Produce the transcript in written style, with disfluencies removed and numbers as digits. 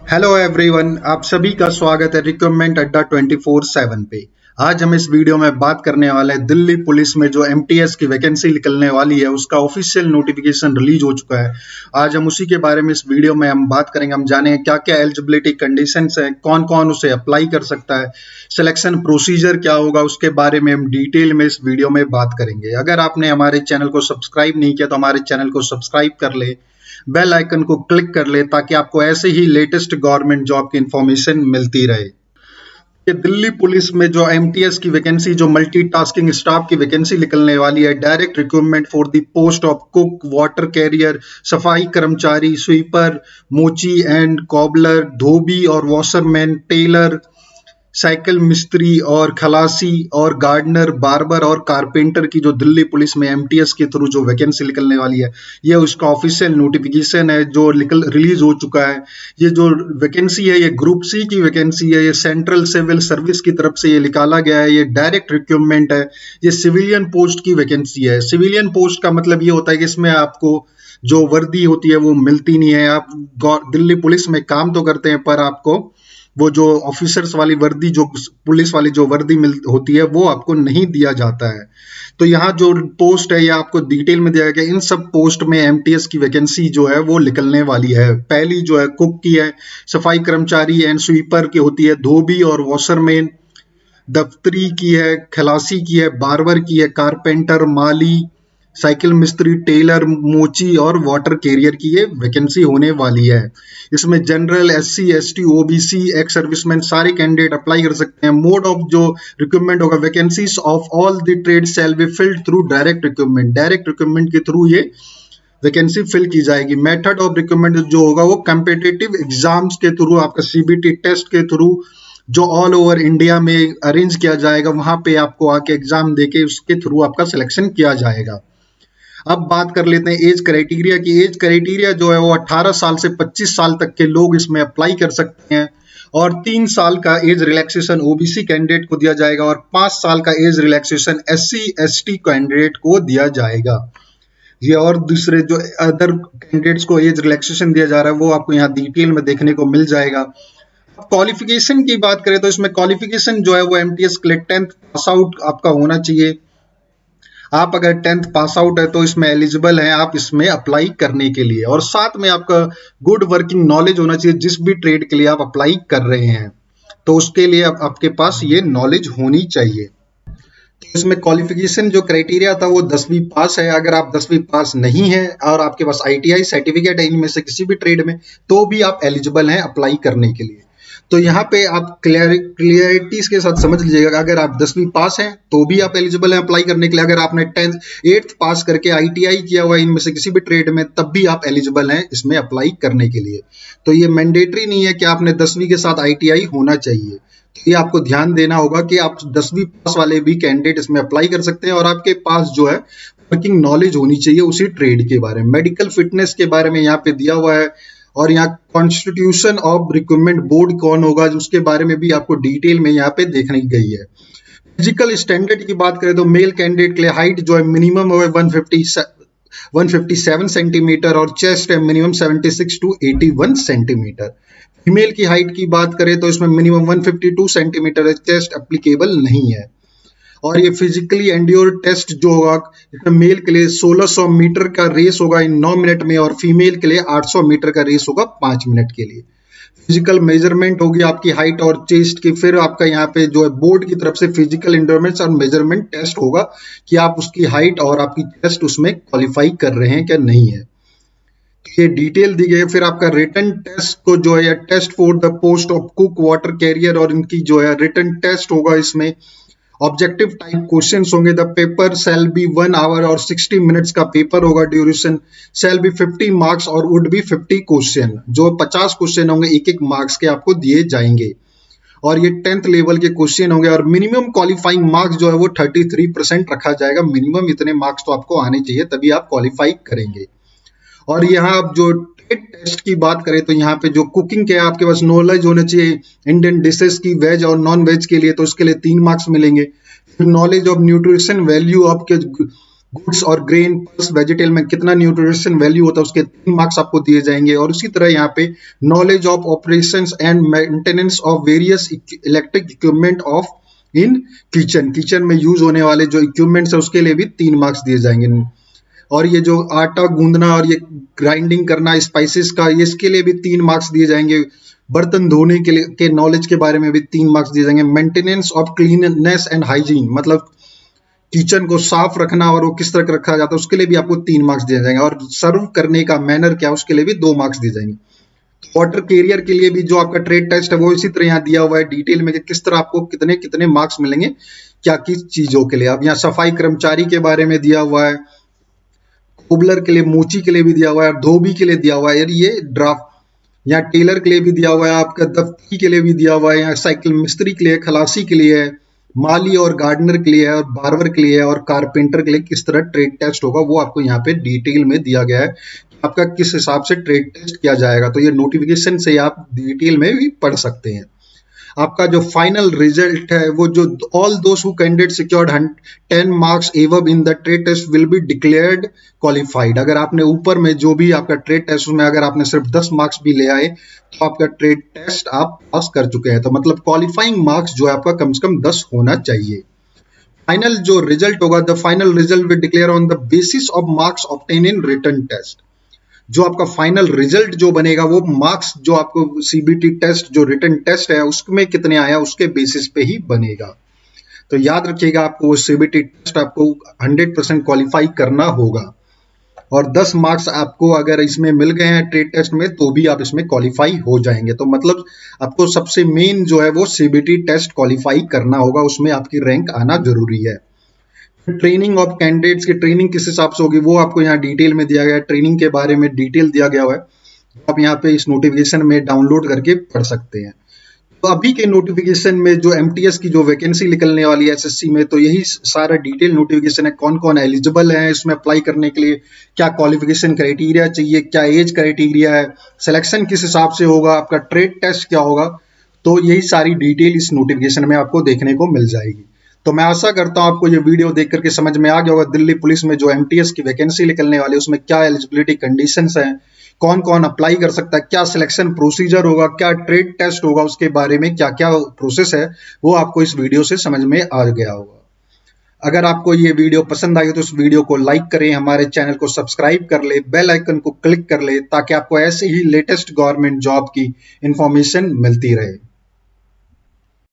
Hello everyone, आप सभी का स्वागत है रिक्रूटमेंट अड्डा 24/7 पे। आज हम इस वीडियो में बात करने वाले हैं दिल्ली पुलिस में जो एमटीएस की वैकेंसी निकलने वाली है उसका ऑफिशियल नोटिफिकेशन रिलीज हो चुका है। आज हम उसी के बारे में इस वीडियो में हम बात करेंगे। हम जानेंगे क्या क्या एलिजिबिलिटी कंडीशंस हैं, कौन कौन उसे अप्लाई कर सकता है, सिलेक्शन प्रोसीजर क्या होगा, उसके बारे में हम डिटेल में इस वीडियो में बात करेंगे। अगर आपने हमारे चैनल को सब्सक्राइब नहीं किया तो हमारे चैनल को सब्सक्राइब कर ले, बेल आइकन को क्लिक कर ले ताकि आपको ऐसे ही लेटेस्ट गवर्नमेंट जॉब की इंफॉर्मेशन मिलती रहे। ये दिल्ली पुलिस में जो एमटीएस की वैकेंसी, जो मल्टीटास्किंग स्टाफ की वैकेंसी निकलने वाली है, direct recruitment for the post of cook, water career, सफाई कर्मचारी, स्वीपर, मोची एंड कॉबलर, धोबी और वॉशरमैन, टेलर, साइकिल मिस्त्री और खलासी और गार्डनर, बार्बर और कारपेंटर की जो दिल्ली पुलिस में एमटीएस के थ्रू जो वैकेंसी निकलने वाली है, ये उसका ऑफिशियल नोटिफिकेशन है जो रिलीज हो चुका है। ये जो वैकेंसी है ये ग्रुप सी की वैकेंसी है। ये सेंट्रल सिविल सर्विस की तरफ से ये निकाला गया है। ये डायरेक्ट रिक्रूटमेंट है। ये सिविलियन पोस्ट की वैकेंसी है। सिविलियन पोस्ट का मतलब ये होता है कि इसमें आपको जो वर्दी होती है वो मिलती नहीं है। आप दिल्ली पुलिस में काम तो करते हैं पर आपको वो जो ऑफिसर्स वाली वर्दी, जो पुलिस वाली जो वर्दी मिल होती है वो आपको नहीं दिया जाता है। तो यहाँ जो पोस्ट है ये आपको डिटेल में दिया गया। इन सब पोस्ट में एमटीएस की वैकेंसी जो है वो निकलने वाली है। पहली जो है कुक की है, सफाई कर्मचारी एंड स्वीपर की होती है, धोबी और वॉशरमैन, दफ्तरी की है, खलासी की है, बार्बर की है, कारपेंटर, माली, साइकिल मिस्त्री, टेलर, मोची और वाटर कैरियर की ये वैकेंसी होने वाली है। इसमें general, SC, ST, OBC, ex serviceman सारे कैंडिडेट अप्लाई कर सकते हैं। मोड ऑफ जो रिक्रूटमेंट होगा, vacancies of all the trade shall be filled through direct recruitment. Direct recruitment के थ्रू ये वैकेंसी फिल की जाएगी। मेथड ऑफ रिक्रूटमेंट जो होगा वो कम्पिटिटिव एग्जाम्स के थ्रू, आपका सीबीटी टेस्ट के थ्रू जो ऑल ओवर इंडिया में अरेंज किया जाएगा, वहां पे आपको आके एग्जाम देके उसके थ्रू आपका सिलेक्शन किया जाएगा। अब बात कर लेते हैं एज क्राइटेरिया की। एज क्राइटेरिया जो है वो 18 साल से 25 साल तक के लोग इसमें अप्लाई कर सकते हैं और 3 साल का एज रिलैक्सेशन ओबीसी कैंडिडेट को दिया जाएगा और 5 साल का age relaxation SC ST candidate को दिया जाएगा। ये और दूसरे जो अदर कैंडिडेट्स को एज रिलैक्सेशन दिया जा रहा है वो आपको यहाँ डिटेल में देखने को मिल जाएगा। क्वालिफिकेशन की बात करें तो इसमें क्वालिफिकेशन जो है वो एमटीएस के लिए 10th पास आउट आपका होना चाहिए। आप अगर 10th पास आउट है तो इसमें एलिजिबल हैं आप इसमें अप्लाई करने के लिए, और साथ में आपका गुड वर्किंग नॉलेज होना चाहिए। जिस भी ट्रेड के लिए आप अप्लाई कर रहे हैं तो उसके लिए आपके पास ये नॉलेज होनी चाहिए। तो इसमें क्वालिफिकेशन जो क्राइटेरिया था वो 10वीं पास है। अगर आप 10वीं पास नहीं है और आपके पास आईटीआई सर्टिफिकेट है इनमें से किसी भी ट्रेड में, तो भी आप एलिजिबल हैं अप्लाई करने के लिए। तो यहाँ पे आप क्लियरिटी के साथ समझ लीजिएगा, अगर आप 10वीं पास हैं तो भी आप एलिजिबल हैं अप्लाई करने के लिए। अगर आपने 8th पास करके आईटीआई किया हुआ है इनमें से किसी भी ट्रेड में, तब भी आप एलिजिबल हैं इसमें अप्लाई करने के लिए। तो ये मैंडेटरी नहीं है कि आपने 10वीं के साथ आईटीआई होना चाहिए। तो ये आपको ध्यान देना होगा कि आप 10वीं पास वाले भी कैंडिडेट इसमें अप्लाई कर सकते हैं और आपके पास जो है वर्किंग नॉलेज होनी चाहिए उसी ट्रेड के बारे में। मेडिकल फिटनेस के बारे में यहाँ पे दिया हुआ है और यहाँ कॉन्स्टिट्यूशन ऑफ रिक्रूटमेंट बोर्ड कौन होगा उसके बारे में भी आपको डिटेल में यहाँ पे देखने गई है। फिजिकल स्टैंडर्ड की बात करें तो मेल कैंडिडेट के लिए हाइट जो है मिनिमम है 157 सेंटीमीटर और चेस्ट है मिनिमम 76 to 81 सेंटीमीटर। फीमेल की हाइट की बात करें तो इसमें मिनिमम 152 सेंटीमीटर है, चेस्ट एप्लीकेबल नहीं है। और ये फिजिकली एंड्योर टेस्ट जो होगा इसमें मेल के लिए 1600 मीटर का रेस होगा इन 9 मिनट में और फीमेल के लिए 800 मीटर का रेस होगा 5 मिनट के लिए। फिजिकल मेजरमेंट होगी आपकी हाइट और चेस्ट की। फिर आपका यहाँ पे जो है बोर्ड की तरफ से फिजिकल एंड्योरेंस और मेजरमेंट टेस्ट होगा कि आप उसकी हाइट और आपकी चेस्ट उसमें क्वालिफाई कर रहे हैं क्या नहीं है, ये डिटेल दी गई है। फिर आपका रिटन टेस्ट को जो है test for the post of cook, water carrier और इनकी जो है रिटन टेस्ट होगा। इसमें ऑब्जेक्टिव टाइप क्वेश्चंस होंगे। The paper shall be 1 hour और 60 मिनट्स का पेपर होगा। ड्यूरेशन सेल बी 50 मार्क्स और वुड बी 50 क्वेश्चन। जो 50 क्वेश्चन होंगे एक एक मार्क्स के आपको दिए जाएंगे और ये 10th लेवल के क्वेश्चन होंगे। और मिनिमम क्वालिफाइंग मार्क्स जो है वो 33% रखा जाएगा। मिनिमम इतने मार्क्स तो आपको आने चाहिए तभी आप क्वालिफाई करेंगे। और यहाँ आप जो टेस्ट की बात करें तो यहाँ पे जो कुकिंग के आपके पास नॉलेज होना चाहिए इंडियन डिशेस की, वेज और नॉन वेज के लिए, तो उसके लिए 3 मार्क्स मिलेंगे। फिर नॉलेज ऑफ न्यूट्रिशन वैल्यू आपके गुड्स और ग्रेन, पल्स, वेजिटेबल में कितना न्यूट्रिशन वैल्यू होता है उसके 3 मार्क्स आपको दिए जाएंगे। और उसी तरह यहाँ पे knowledge of operations and maintenance of various electric equipment of in kitchen, kitchen में यूज होने वाले जो इक्विपमेंट्स है उसके लिए भी 3 मार्क्स दिए जाएंगे। और ये जो आटा गूंदना और ये ग्राइंडिंग करना स्पाइसेस का, ये इसके लिए भी 3 मार्क्स दिए जाएंगे। बर्तन धोने के लिए के नॉलेज के बारे में भी 3 मार्क्स दिए जाएंगे। Maintenance of cleanliness and hygiene, मतलब किचन को साफ रखना और वो किस तरह रखा जाता है उसके लिए भी आपको 3 मार्क्स दिए जाएंगे। और सर्व करने का मैनर क्या उसके लिए भी 2 मार्क्स दिए जाएंगे। वाटर कैरियर के लिए भी जो आपका ट्रेड टेस्ट है वो इसी तरह यहाँ दिया हुआ है डिटेल में कि किस तरह आपको कितने कितने मार्क्स मिलेंगे क्या किस चीजों के लिए। अब यहाँ सफाई कर्मचारी के बारे में दिया हुआ है, कोबलर के लिए, मोची के लिए भी दिया हुआ है, धोबी के लिए दिया हुआ है, ये ड्राफ्ट, यहाँ टेलर के लिए भी दिया हुआ है, आपका दफ्ती के लिए भी दिया हुआ है, यहाँ साइकिल मिस्त्री के लिए, खलासी के लिए है, माली और गार्डनर के लिए है, और बार्बर के लिए है, और कारपेंटर के लिए किस तरह ट्रेड टेस्ट होगा वो आपको यहाँ पे डिटेल में दिया गया है आपका किस हिसाब से ट्रेड टेस्ट किया जाएगा। तो ये नोटिफिकेशन से आप डिटेल में भी पढ़ सकते हैं। आपका जो फाइनल रिजल्ट है वो जो all those who candidate secured 10 marks above in the trade test will be declared qualified. अगर आपने ऊपर में जो भी आपका ट्रेड टेस्ट में अगर आपने सिर्फ 10 मार्क्स भी ले आए तो आपका ट्रेड टेस्ट आप पास कर चुके हैं। तो मतलब क्वालिफाइंग मार्क्स जो है आपका कम से कम 10 होना चाहिए। फाइनल जो रिजल्ट होगा, the final result will declare on the basis of marks obtain in written test. जो आपका फाइनल रिजल्ट जो बनेगा वो मार्क्स जो आपको सीबीटी टेस्ट जो रिटन टेस्ट है उसमें कितने आया उसके बेसिस पे ही बनेगा। तो याद रखिएगा आपको वो सीबीटी टेस्ट आपको 100% क्वालिफाई करना होगा। और 10 मार्क्स आपको अगर इसमें मिल गए हैं ट्रेड टेस्ट में तो भी आप इसमें क्वालिफाई हो जाएंगे। तो मतलब आपको सबसे मेन जो है वो सीबीटी टेस्ट क्वालिफाई करना होगा, उसमें आपकी रैंक आना जरूरी है। ट्रेनिंग ऑफ कैंडिडेट्स की ट्रेनिंग किस हिसाब से होगी वो आपको यहाँ डिटेल में दिया गया है। ट्रेनिंग के बारे में डिटेल दिया गया हुआ है, आप यहाँ पे इस नोटिफिकेशन में डाउनलोड करके पढ़ सकते हैं। तो अभी के नोटिफिकेशन में जो एमटीएस की जो वैकेंसी निकलने वाली है एसएससी में, तो यही सारा डिटेल नोटिफिकेशन है। कौन कौन एलिजिबल है इसमें अप्लाई करने के लिए, क्या क्वालिफिकेशन क्राइटेरिया चाहिए, क्या एज क्राइटेरिया है, सिलेक्शन किस हिसाब से होगा, आपका ट्रेड टेस्ट क्या होगा, तो यही सारी डिटेल इस नोटिफिकेशन में आपको देखने को मिल जाएगी। तो मैं आशा करता हूं आपको ये वीडियो देख करके समझ में आ गया होगा दिल्ली पुलिस में जो एमटीएस की वैकेंसी निकलने वाली है उसमें क्या एलिजिबिलिटी कंडीशंस हैं, कौन कौन अप्लाई कर सकता है, क्या सिलेक्शन प्रोसीजर होगा, क्या ट्रेड टेस्ट होगा, उसके बारे में क्या क्या प्रोसेस है वो आपको इस वीडियो से समझ में आ गया होगा। अगर आपको ये वीडियो पसंद आई तो इस वीडियो को लाइक करें, हमारे चैनल को सब्सक्राइब कर ले, बेल आइकन को क्लिक कर ले ताकि आपको ऐसे ही लेटेस्ट गवर्नमेंट जॉब की इंफॉर्मेशन मिलती रहे।